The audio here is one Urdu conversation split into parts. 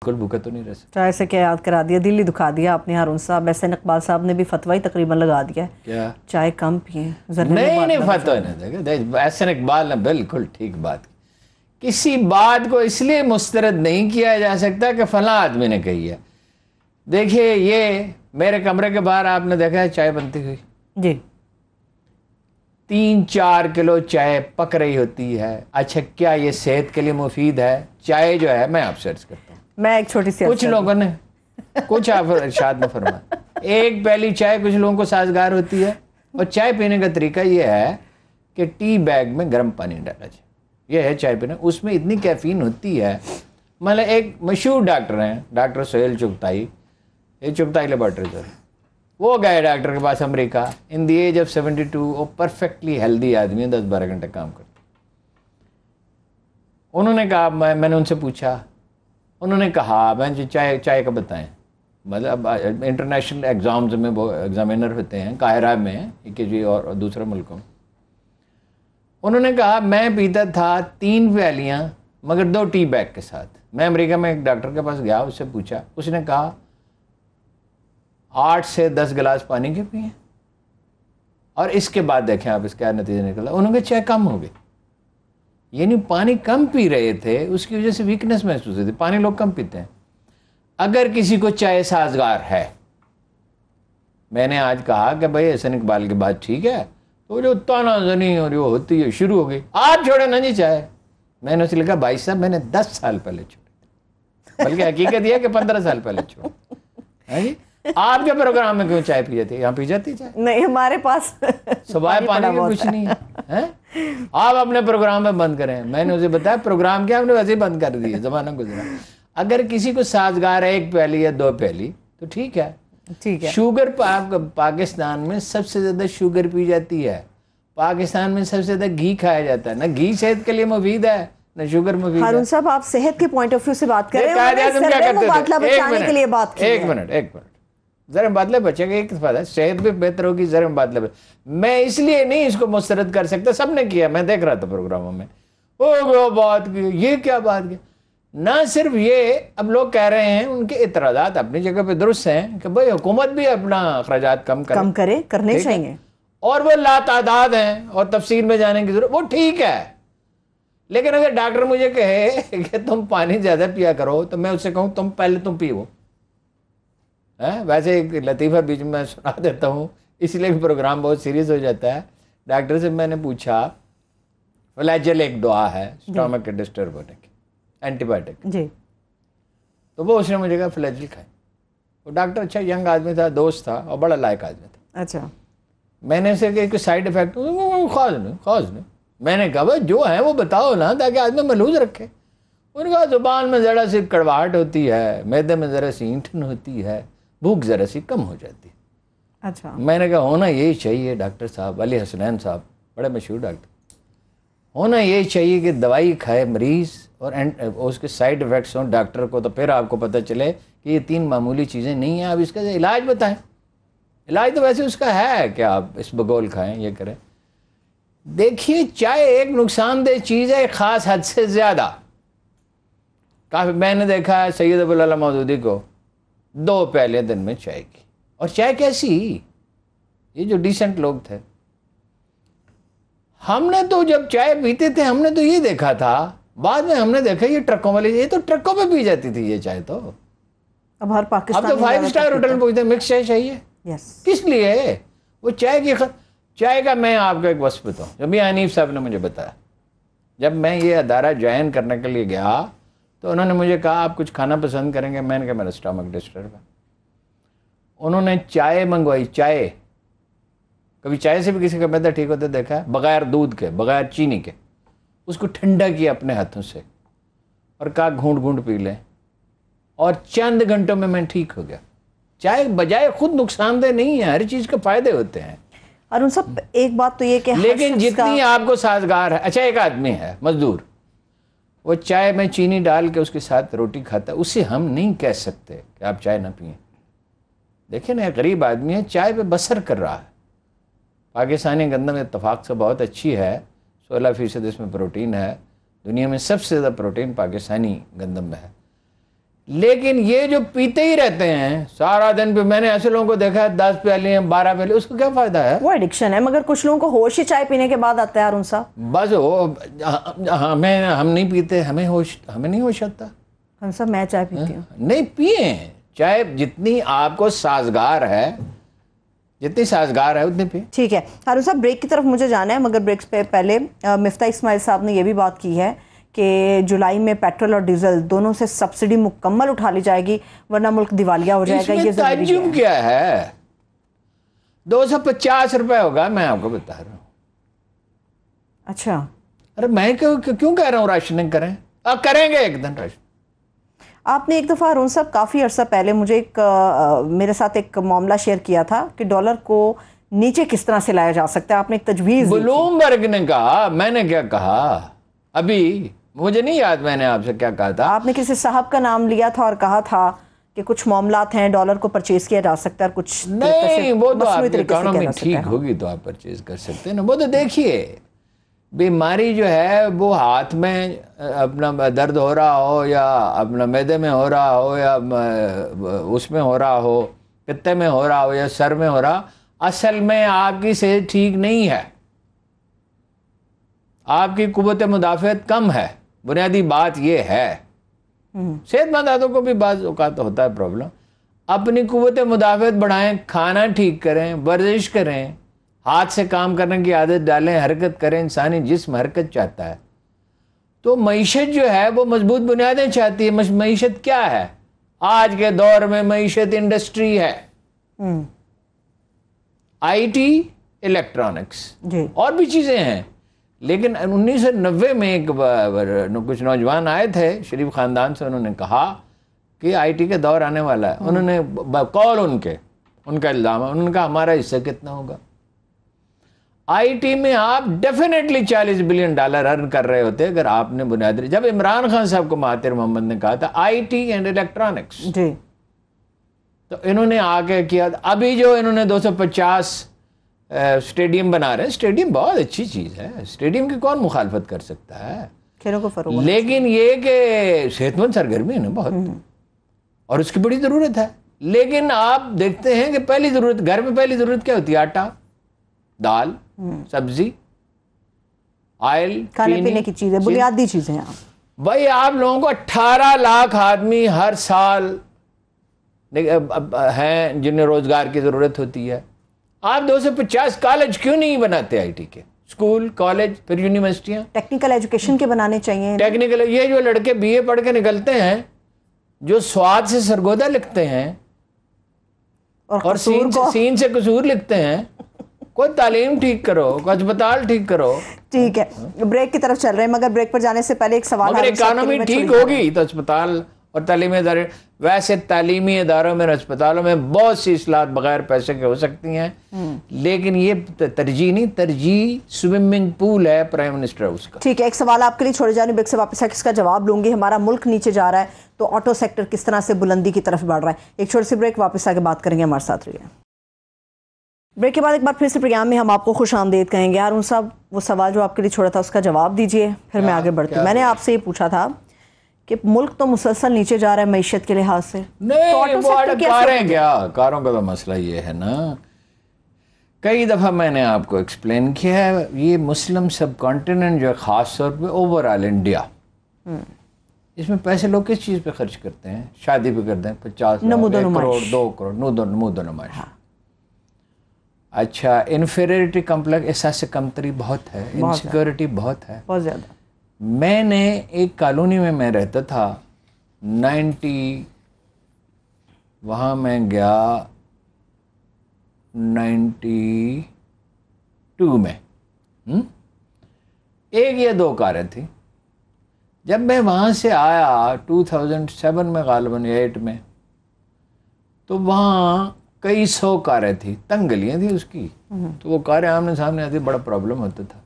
بالکل بھوکا تو نہیں رہ سکتا. چائے سے کیا یاد کرا دیا, دل ہی دکھا دیا آپ نے ہارون صاحب. احسن اقبال صاحب نے بھی فتویٰ تقریباً لگا دیا ہے, کیا چائے کم پئیں. نہیں فتویٰ نہیں دیکھا. احسن اقبال نے بالکل ٹھیک بات کی. کسی بات کو اس لیے مسترد نہیں کیا جا سکتا کہ فلاں آدمی نے کہی ہے. دیکھیے یہ میرے کمرے کے باہر آپ نے دیکھا ہے چائے بنتی ہوئی جی, 3-4 کلو چائے پک رہی ہوتی ہے. اچھا کیا یہ صحت کے لیے مفید ہے؟ چائے جو ہے, میں آپ سے عرض کرتا ہوں, میں ایک چھوٹی سی کچھ لوگوں نے کچھ آپ ارشاد میں فرمایا, ایک پیالی چائے کچھ لوگوں کو سازگار ہوتی ہے. اور چائے پینے کا طریقہ یہ ہے کہ ٹی بیگ میں گرم پانی ڈالا جائے, یہ ہے چائے پینا. اس میں اتنی کیفین ہوتی ہے. مطلب ایک مشہور ڈاکٹر ہیں, ڈاکٹر سہیل چغتائی, یہ چغتائی لیبارٹریز, وہ گئے ڈاکٹر کے پاس امریکہ. ان دی ایج آف 72 وہ پرفیکٹلی ہیلدی آدمی ہے, 10-12 گھنٹے کام کرتے. انہوں نے کہا, میں نے ان سے پوچھا, انہوں نے کہا میں چائے کا بتائیں. مطلب انٹرنیشنل ایگزامز میں وہ ایگزامینر ہوتے ہیں قاہرہ میں, جی, اور دوسرے ملکوں میں. انہوں نے کہا میں پیتا تھا 3 پیالیاں مگر 2 ٹی بیگ کے ساتھ. میں امریکہ میں ایک ڈاکٹر کے پاس گیا, اس سے پوچھا, اس نے کہا 8 سے 10 گلاس پانی کے پئیں, اور اس کے بعد دیکھیں آپ اس کا نتیجہ نکلا. انہوں نے کہا چائے کم ہو گئی. یعنی پانی کم پی رہے تھے, اس کی وجہ سے ویکنس محسوس ہوتی. پانی لوگ کم پیتے ہیں. اگر کسی کو چائے سازگار ہے, میں نے آج کہا کہ بھائی احسن اقبال کی بات ٹھیک ہے, تو جو تانا زنی اور جو ہوتی ہے شروع ہو گئی, آپ چھوڑے نا جی چائے. میں نے اسے لکھا, بھائی صاحب میں نے 10 سال پہلے چھوڑی, بلکہ حقیقت یہ ہے کہ 15 سال پہلے چھوڑی. آپ کے پروگرام میں کیوں چائے پی جاتی ہے؟ یہاں پی جاتی چائے؟ نہیں, ہمارے پاس سوائے پانی کے کچھ نہیں ہے. آپ اپنے پروگرام میں بند کریں. میں نے اسے بتایا پروگرام کیا, ہم نے ویسے ہی بند کر دیے, زمانہ گزرا. اگر کسی کو سازگار ہے 1 پیالی یا 2 پیالی تو ٹھیک ہے. شوگر پاکستان میں سب سے زیادہ شوگر پی جاتی ہے. پاکستان میں سب سے زیادہ گھی کھایا جاتا ہے. نہ گھی صحت کے لیے مفید ہے نہ شوگر مفید ہے. ہارون صاحب آپ صحت کے پوائنٹ آف ویو سے بات کر رہے ہیں. ایک منٹ زر مبادلہ بچے گا, ایک فائدہ صحت بھی بہتر ہوگی, زر مبادلہ. میں اس لیے نہیں اس کو مسترد کر سکتا, سب نے کیا, میں دیکھ رہا تھا پروگراموں میں, وہ بات کی, یہ کیا بات کی. نہ صرف یہ, اب لوگ کہہ رہے ہیں, ان کے اعتراضات اپنی جگہ پہ درست ہیں کہ بھئی حکومت بھی اپنا اخراجات کم کرے, کرنے چاہیے, اور وہ لاتعداد ہیں اور تفصیل میں جانے کی ضرورت, وہ ٹھیک ہے. لیکن اگر ڈاکٹر مجھے کہے کہ تم پانی زیادہ پیا کرو, تو میں اس سے کہوں تم پہلے تم پیو. ویسے ایک لطیفہ بیچ میں سنا دیتا ہوں, اس لیے پروگرام بہت سیریس ہو جاتا ہے. ڈاکٹر سے میں نے پوچھا, فلیجل ایک دعا ہے اسٹامک کے ڈسٹرب ہونے کی, اینٹی بائیوٹک جی, تو وہ اس نے مجھے کہا فلیجل کھائے. وہ ڈاکٹر اچھا ینگ آدمی تھا, دوست تھا, اور بڑا لائق آدمی تھا. اچھا, میں نے اسے کہ سائڈ افیکٹ خاص نہیں. میں نے کہا بھائی جو ہے وہ بتاؤ نا, تاکہ آدمی ملحوظ رکھے. انہوں نے کہا زبان میں ذرا سی کڑواہٹ ہوتی ہے, معدے میں ذرا سی اینٹھن ہوتی ہے, بھوک ذرا سی کم ہو جاتی ہے. اچھا, میں نے کہا ہونا یہی چاہیے ڈاکٹر صاحب, علی حسنین صاحب بڑے مشہور ڈاکٹر, ہونا یہی چاہیے کہ دوائی کھائے مریض اور اس کے سائیڈ ایفیکٹس ہوں ڈاکٹر کو, تو پھر آپ کو پتہ چلے کہ یہ 3 معمولی چیزیں نہیں ہیں. آپ اس کا علاج بتائیں. علاج تو ویسے اس کا ہے کہ آپ اس بگول کھائیں, یہ کریں. دیکھیے چائے ایک نقصان دہ چیز ہے, ایک خاص حد سے زیادہ. کافی میں نے دیکھا ہے سید ابو العلا مودودی کو 2 پیالے دن میں چائے کی, اور چائے کیسی, یہ جو ڈیسنٹ لوگ تھے. ہم نے تو جب چائے پیتے تھے ہم نے تو یہ دیکھا تھا, بعد میں ہم نے دیکھا یہ ٹرکوں والی, یہ تو ٹرکوں پہ پی جاتی تھی یہ چائے. تو اب ہر پاکستان, اب تو 5 اسٹار ہوٹل میں پوچھتے ہیں مکس چائے چاہیے. کس لیے وہ چائے کا میں آپ کو ایک وصف بتاؤں, جو بھی حنیف صاحب نے مجھے بتایا. جب میں یہ ادارہ جوائن کرنے کے لیے گیا تو انہوں نے مجھے کہا آپ کچھ کھانا پسند کریں گے. میں نے کہا میرا اسٹامک ڈسٹرب ہے. انہوں نے چائے منگوائی, چائے, کبھی چائے سے بھی کسی کا معدہ ٹھیک ہوتا دیکھا ہے, بغیر دودھ کے, بغیر چینی کے. اس کو ٹھنڈا کیا اپنے ہاتھوں سے اور کہا گھونٹ گھونٹ پی لیں, اور چند گھنٹوں میں ٹھیک ہو گیا. چائے بجائے خود نقصان دہ نہیں ہے, ہر چیز کے فائدے ہوتے ہیں. اور ان سب ایک بات تو یہ کہ لیکن جتنی آپ کو سازگار ہے, اچھا ایک آدمی ہے مزدور, وہ چائے میں چینی ڈال کے اس کے ساتھ روٹی کھاتا ہے, اسے ہم نہیں کہہ سکتے کہ آپ چائے نہ پئیں. دیکھیں نا, ایک غریب آدمی ہے, چائے پہ بسر کر رہا ہے. پاکستانی گندم اتفاق سے بہت اچھی ہے, 16% اس میں پروٹین ہے. دنیا میں سب سے زیادہ پروٹین پاکستانی گندم میں ہے. لیکن یہ جو پیتے ہی رہتے ہیں سارا دن پہ، میں نے ایسے لوگوں کو دیکھا ہے 10 پیالے ہیں 12 پیالے، اس کو کیا فائدہ ہے؟ وہ ایڈکشن ہے، مگر کچھ لوگوں کو ہوش ہی چائے پینے کے بعد آتا ہے ہارون صاحب. بس ہم نہیں پیتے، ہمیں نہیں ہوش آتا. ہارون صاحب میں چائے پیتی ہوں. نہیں پئیں چائے، جتنی آپ کو سازگار ہے، جتنی سازگار ہے اتنی پئیں. ٹھیک ہے ہارون صاحب، بریک کی طرف مجھے جانا ہے، مگر بریکس پہ پہلے مفتاح اسماعیل صاحب نے یہ بھی بات کی ہے کہ جولائی میں پیٹرول اور ڈیزل دونوں سے سبسڈی مکمل اٹھا لی جائے گی ورنہ ملک دیوالیہ ہو جائے گا. یہ تعجب کیا ہے؟ 250 روپے ہوگا، میں آپ کو بتا رہا ہوں. اچھا، ارے میں کیوں کہہ رہا ہوں راشننگ کریں؟ آپ کریں گے ایک دن راشن. آپ نے ایک دفعہ ہارون صاحب کافی عرصہ پہلے مجھے میرے ساتھ ایک معاملہ شیئر کیا تھا کہ ڈالر کو نیچے کس طرح سے لایا جا سکتا ہے. آپ نے ایک تجویز دی. بلومبرگ نے کہا، میں نے کیا کہا ابھی مجھے نہیں یاد میں نے آپ سے کیا کہا تھا. آپ نے کسی صاحب کا نام لیا تھا اور کہا تھا کہ کچھ معاملات ہیں ڈالر کو پرچیز کیا جا سکتا ہے اور کچھ نہیں. وہ تو آپ کی اکانومی ٹھیک ہوگی تو آپ پرچیز کر سکتے ہیں نا. وہ تو دیکھیے بیماری جو ہے وہ ہاتھ میں اپنا درد ہو رہا ہو یا اپنا معدے میں ہو رہا ہو یا اس میں ہو رہا ہو، پتے میں ہو رہا ہو یا سر میں ہو رہا، اصل میں آپ کی صحت ٹھیک نہیں ہے، آپ کی قوت مدافعت کم ہے. بنیادی بات یہ ہے. صحت مند آدمیوں کو بھی بعض اوقات ہوتا ہے پرابلم. اپنی قوت مدافعت بڑھائیں، کھانا ٹھیک کریں، ورزش کریں، ہاتھ سے کام کرنے کی عادت ڈالیں، حرکت کریں. انسانی جسم حرکت چاہتا ہے. تو معیشت جو ہے وہ مضبوط بنیادیں چاہتی ہے. معیشت کیا ہے آج کے دور میں؟ معیشت انڈسٹری ہے، آئی ٹی، الیکٹرانکس، اور بھی چیزیں ہیں. لیکن 1990 میں کچھ نوجوان آئے تھے شریف خاندان سے، انہوں نے کہا کہ آئی ٹی کا دور آنے والا ہے. انہوں نے قول ان کا الزام ہے، انہوں نے کہا ہمارا حصہ کتنا ہوگا؟ آئی ٹی میں آپ ڈیفینیٹلی $40 بلین ارن کر رہے ہوتے اگر آپ نے بنیادی. جب عمران خان صاحب کو مہاتیر محمد نے کہا تھا آئی ٹی اینڈ الیکٹرانکس، تو انہوں نے آگے کیا. ابھی جو انہوں نے 250 اسٹیڈیم بنا رہے ہیں، اسٹیڈیم بہت اچھی چیز ہے، اسٹیڈیم کی کون مخالفت کر سکتا ہے؟ کھیلوں کو فروغ. لیکن یہ کہ صحت مند سرگرمی ہے نا بہت، اور اس کی بڑی ضرورت ہے. لیکن آپ دیکھتے ہیں کہ پہلی ضرورت گھر میں پہلی ضرورت کیا ہوتی ہے؟ آٹا، دال، سبزی، آئل، کھانے پینے کی چیزیں، بنیادی چیزیں. بھائی آپ لوگوں کو 18 لاکھ آدمی ہر سال ہیں جنہیں روزگار کی ضرورت ہوتی ہے. آپ 250 کالج کیوں نہیں بناتے آئی ٹی کے؟ اسکول، کالج، پھر یونیورسٹیاں ٹیکنیکل ایجوکیشن کے بنانے چاہیے. ٹیکنیکل، یہ جو لڑکے بی اے پڑھ کے نکلتے ہیں، جو سواد سے سرگودا لکھتے ہیں اور سین سے قصور لکھتے ہیں، کوئی تعلیم ٹھیک کرو، کوئی اسپتال ٹھیک کرو. ٹھیک ہے، بریک کی طرف چل رہے ہیں، مگر بریک پر جانے سے پہلے ایک سوال. مگر اکانومی ٹھیک ہوگی تو اسپتال اور تعلیمی ادارے، ویسے تعلیمی اداروں میں اور اسپتالوں میں بہت سی اصلاحات بغیر پیسے کے ہو سکتی ہیں، لیکن یہ ترجیح نہیں، ترجیح سوئمنگ پول ہے پرائم منسٹر ہاؤس کا. ٹھیک ہے، ایک سوال آپ کے لیے چھوڑے جانے، بریک سے واپس آ کے اس کا جواب لوں گی. ہمارا ملک نیچے جا رہا ہے تو آٹو سیکٹر کس طرح سے بلندی کی طرف بڑھ رہا ہے. ایک چھوٹی سی بریک، واپس آ کے بات کریں گے. ہمارے ساتھ رہیے. بریک کے بعد ایک بار پھر سے پروگرام میں ہم آپ کو خوش آمدید کہیں گے. ہارون صاحب، وہ سوال جو آپ کے لیے چھوڑا تھا اس کا جواب دیجئے، پھر میں آگے بڑھتی ہوں. میں نے آپ سے یہ پوچھا تھا کہ ملک تو مسلسل نیچے جا رہا ہے معیشت کے لحاظ سے. نہیں، کاروں کا تو مسئلہ یہ ہے نا، کئی دفعہ میں نے آپ کو ایکسپلین کیا ہے، یہ مسلم سب کانٹیننٹ جو ہے، خاص طور پہ اوور آل انڈیا، اس میں پیسے لوگ کس چیز پہ خرچ کرتے ہیں؟ شادی پہ کرتے ہیں 50 لاکھ، 1 کروڑ 2 کروڑ، نمود و نمائش. اچھا، انفیریٹی کمپلیکس، احساس کمتری بہت ہے، انسیکیورٹی بہت ہے، بہت زیادہ. میں نے ایک کالونی میں رہتا تھا 90، وہاں میں گیا 92 میں، ایک یا 2 کاریں تھیں. جب میں وہاں سے آیا 2007 میں غالباً 8 میں، تو وہاں کئی 100 کاریں تھیں، تنگ گلیاں تھیں اس کی، تو وہ کاریں آمنے سامنے آتی، بڑا پرابلم ہوتا تھا.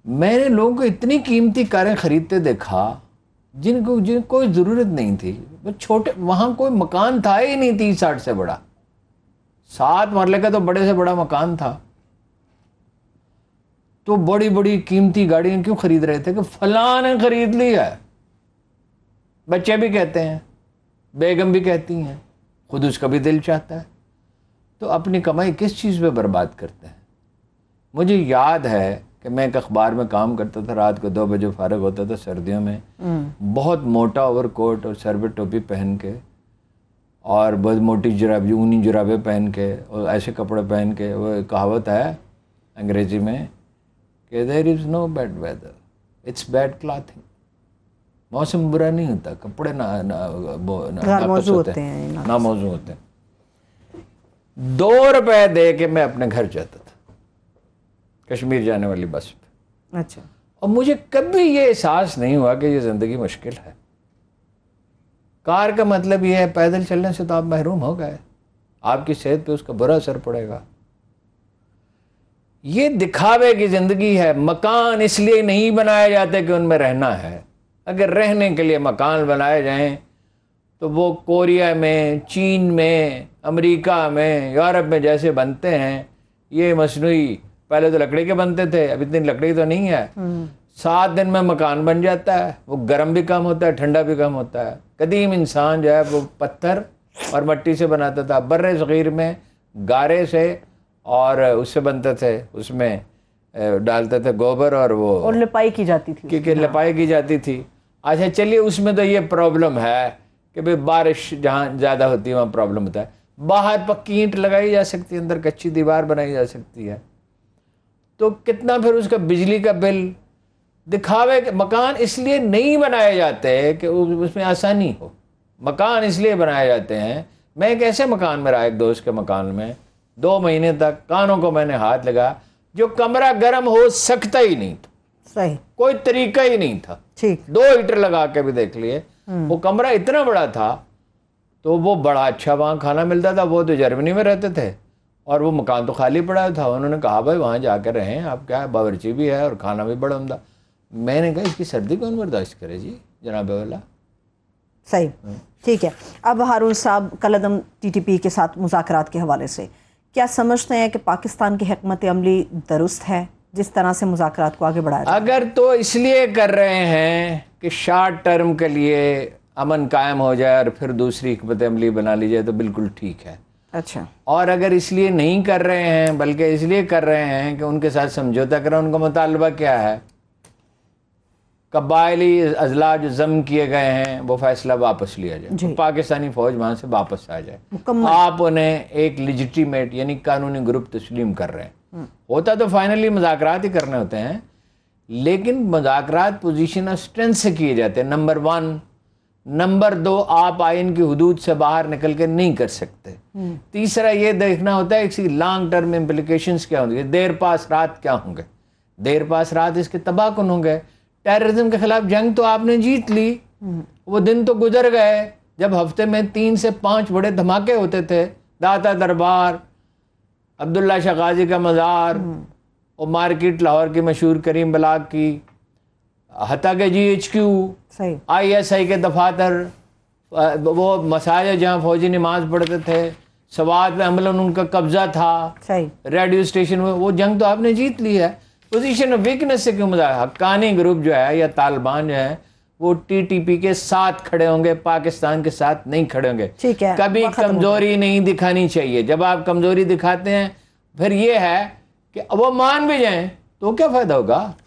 میں نے لوگوں کو اتنی قیمتی کاریں خریدتے دیکھا جن کو کوئی ضرورت نہیں تھی. چھوٹے، وہاں کوئی مکان تھا ہی نہیں 30-60 سے بڑا، 7 مرلے کا تو بڑے سے بڑا مکان تھا. تو بڑی بڑی قیمتی گاڑیاں کیوں خرید رہے تھے کہ فلاں نے خرید لی ہے. بچے بھی کہتے ہیں, بیگم بھی کہتی ہیں, خود اس کا بھی دل چاہتا ہے. تو اپنی کمائی کس چیز پہ برباد کرتے ہیں؟ مجھے یاد ہے کہ میں ایک اخبار میں کام کرتا تھا, رات کو 2 بجے فارغ ہوتا تھا سردیوں میں, بہت موٹا اوور کوٹ اور سر پہ ٹوپی پہن کے اور بہت موٹی جرابیں, اونی جرابیں پہن کے اور ایسے کپڑے پہن کے. وہ کہاوت ہے انگریزی میں کہ there is no bad weather, it's bad clothing. موسم برا نہیں ہوتا, کپڑے ناموزوں ہوتے ہیں. 2 روپے دے کے میں اپنے گھر جاتا تھا کشمیر جانے والی بس پہ. اچھا. اور مجھے کبھی یہ احساس نہیں ہوا کہ یہ زندگی مشکل ہے. کار کا مطلب یہ ہے پیدل چلنے سے تو آپ محروم ہو گئے, آپ کی صحت پہ اس کا برا اثر پڑے گا. یہ دکھاوے کی زندگی ہے. مکان اس لیے نہیں بنائے جاتے کہ ان میں رہنا ہے. اگر رہنے کے لیے مکان بنائے جائیں تو وہ کوریا میں, چین میں, امریکہ میں, یورپ میں جیسے بنتے ہیں. یہ مصنوعی, پہلے تو لکڑی کے بنتے تھے, اب اتنی لکڑی تو نہیں ہے. 7 دن میں مکان بن جاتا ہے. وہ گرم بھی کم ہوتا ہے, ٹھنڈا بھی کم ہوتا ہے. قدیم انسان جو ہے وہ پتھر اور مٹی سے بناتا تھا. بر صغیر میں گارے سے اور اس سے بنتے تھے, اس میں ڈالتے تھے گوبر اور وہ, اور لپائی کی جاتی تھی. کیونکہ لپائی کی جاتی تھی. اچھا چلیے, اس میں تو یہ پرابلم ہے کہ بھئی بارش جہاں زیادہ ہوتی ہے وہاں پرابلم ہوتا ہے. باہر پکی اینٹ لگائی جا سکتی ہے, اندر کچی دیوار بنائی جا سکتی ہے. تو کتنا پھر اس کا بجلی کا بل. دکھاوے کہ مکان اس لیے نہیں بنائے جاتے کہ اس میں آسانی ہو. مکان اس لیے بنائے جاتے ہیں. میں ایک ایسے مکان میں رہا, ایک دوست کے مکان میں 2 مہینے تک کانوں کو میں نے ہاتھ لگا, جو کمرہ گرم ہو سکتا ہی نہیں تھا. صحیح, کوئی طریقہ ہی نہیں تھا. ٹھیک. 2 ہیٹر لگا کے بھی دیکھ لیے. وہ کمرہ اتنا بڑا تھا تو وہ بڑا اچھا وہاں کھانا ملتا تھا. وہ تو جرمنی میں رہتے تھے اور وہ مکان تو خالی پڑا تھا. انہوں نے کہا بھائی وہاں جا کر رہیں, آپ کیا ہے, باورچی بھی ہے اور کھانا بھی بڑا عمدہ. میں نے کہا اس کی سردی کون برداشت کرے جی جناب والا. صحیح, ٹھیک ہے. اب ہارون صاحب, کالعدم TTP کے ساتھ مذاکرات کے حوالے سے کیا سمجھتے ہیں کہ پاکستان کی حکمت عملی درست ہے جس طرح سے مذاکرات کو آگے بڑھایا جائے؟ اگر تو اس لیے کر رہے ہیں کہ شارٹ ٹرم کے لیے امن قائم ہو جائے اور پھر دوسری حکمت عملی بنا لی جائے تو بالکل ٹھیک ہے. اچھا. اور اگر اس لیے نہیں کر رہے ہیں بلکہ اس لیے کر رہے ہیں کہ ان کے ساتھ سمجھوتا کریں, ان کا مطالبہ کیا ہے, قبائلی اضلاع جو ضم کیے گئے ہیں وہ فیصلہ واپس لیا جائے, پاکستانی فوج وہاں سے واپس آ جائے. آپ انہیں ایک لیجیٹیمیٹ یعنی قانونی گروپ تسلیم کر رہے ہیں. ہوتا تو فائنلی مذاکرات ہی کرنے ہوتے ہیں, لیکن مذاکرات پوزیشن آف اسٹرینتھ سے کیے جاتے ہیں. نمبر 1. نمبر 2, آپ آئین کی حدود سے باہر نکل کے نہیں کر سکتے. تیسرا یہ دیکھنا ہوتا ہے کہ لانگ ٹرم امپلیکیشنز کیا ہوں گے, دیر پاس رات کیا ہوں گے. دیر پاس رات اس کے تباہ کن ہوں گے. ٹیررزم کے خلاف جنگ تو آپ نے جیت لی, وہ دن تو گزر گئے جب ہفتے میں 3 سے 5 بڑے دھماکے ہوتے تھے. داتا دربار, عبداللہ شاہ غازی کا مزار, اور مارکیٹ لاہور کی مشہور کریم بلاک کی, حتیٰ کہ GHQ, ISI کے دفاتر, وہ مساجد جہاں فوجی نماز پڑھتے تھے, سوات میں عملاً ان کا قبضہ تھا, ریڈیو اسٹیشن میں, وہ جنگ تو آپ نے جیت لی ہے. پوزیشن آف ویکنس سے کیوں مذاکرات؟ حقانی گروپ جو ہے یا طالبان جو ہے وہ TTP کے ساتھ کھڑے ہوں گے, پاکستان کے ساتھ نہیں کھڑے ہوں گے. کبھی کمزوری نہیں دکھانی چاہیے. جب آپ کمزوری دکھاتے ہیں پھر یہ ہے کہ وہ مان بھی جائیں تو کیا فائدہ ہوگا.